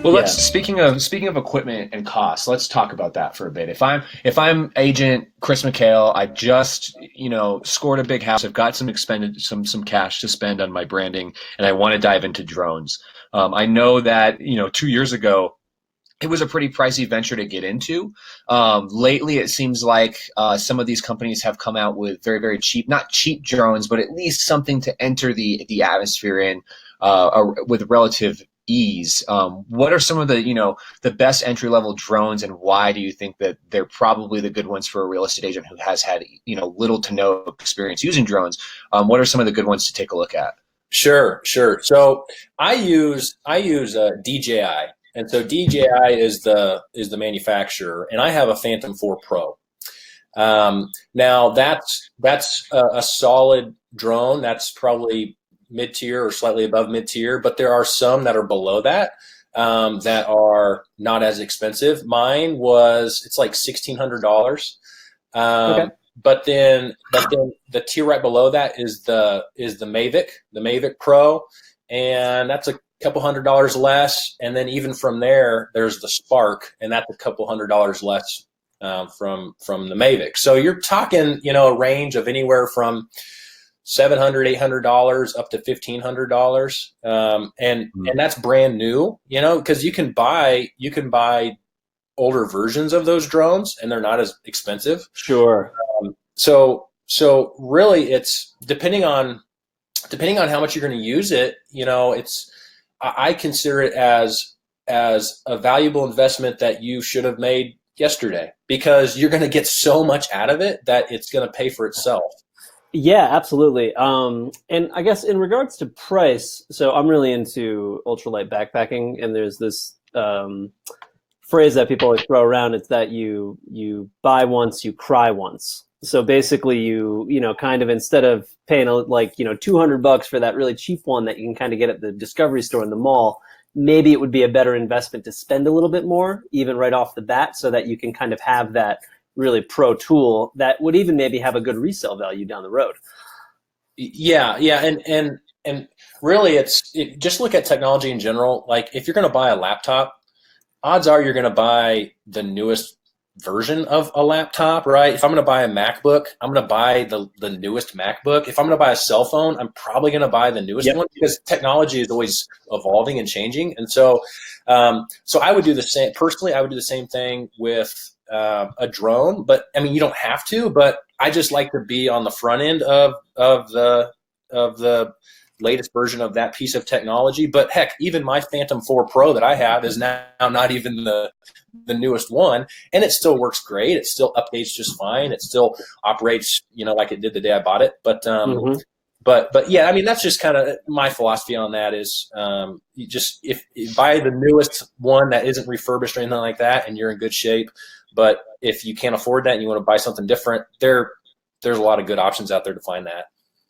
Well, let's Yeah. speaking of equipment and costs, let's talk about that for a bit. If I'm agent Chris McHale, I just scored a big house. I've got some cash to spend on my branding, and I want to dive into drones. I know that 2 years ago it was a pretty pricey venture to get into. Lately, it seems like some of these companies have come out with very, very cheap, not cheap drones, but at least something to enter the atmosphere in with relative ease. What are some of the best entry level drones, and why do you think that they're probably the good ones for a real estate agent who has had little to no experience using drones? What are some of the good ones to take a look at? Sure, sure. So I use DJI, and so DJI is the manufacturer, and I have a Phantom 4 Pro. Now that's a solid drone. That's probably mid tier or slightly above mid tier, but there are some that are below that that are not as expensive. It's like $1,600. Okay. But then the tier right below that is the Mavic Pro, and that's a couple $100 less. And then even from there, there's the Spark, and that's a couple $100 less from the Mavic. So you're talking, a range of anywhere from $700, $800 up to $1,500, and that's brand new, because you can buy older versions of those drones, and they're not as expensive. Sure. So really, it's depending on how much you're going to use it. I consider it as a valuable investment that you should have made yesterday, because you're going to get so much out of it that it's going to pay for itself. Yeah, absolutely. And I guess in regards to price, so I'm really into ultralight backpacking, and there's this phrase that people always throw around. It's that you buy once, you cry once. So basically, you kind of, instead of paying $200 for that really cheap one that you can kind of get at the Discovery store in the mall, maybe it would be a better investment to spend a little bit more, even right off the bat, so that you can kind of have that really pro tool that would even maybe have a good resale value down the road. Yeah, and really, just look at technology in general. Like, if you're going to buy a laptop, odds are you're going to buy the newest version of a laptop, right? If I'm going to buy a MacBook, I'm going to buy the newest MacBook. If I'm going to buy a cell phone, I'm probably going to buy the newest one, because technology is always evolving and changing. And so I would do the same. Personally, I would do the same thing with a drone. But I mean, you don't have to. But I just like to be on the front end of the latest version of that piece of technology. But heck, even my Phantom 4 Pro that I have is now not even the newest one, and it still works great. It still updates just fine. It still operates, like it did the day I bought it. But but yeah, I mean, that's just kind of my philosophy on that is, if you buy the newest one that isn't refurbished or anything like that, and you're in good shape. But if you can't afford that and you want to buy something different, there's a lot of good options out there to find that.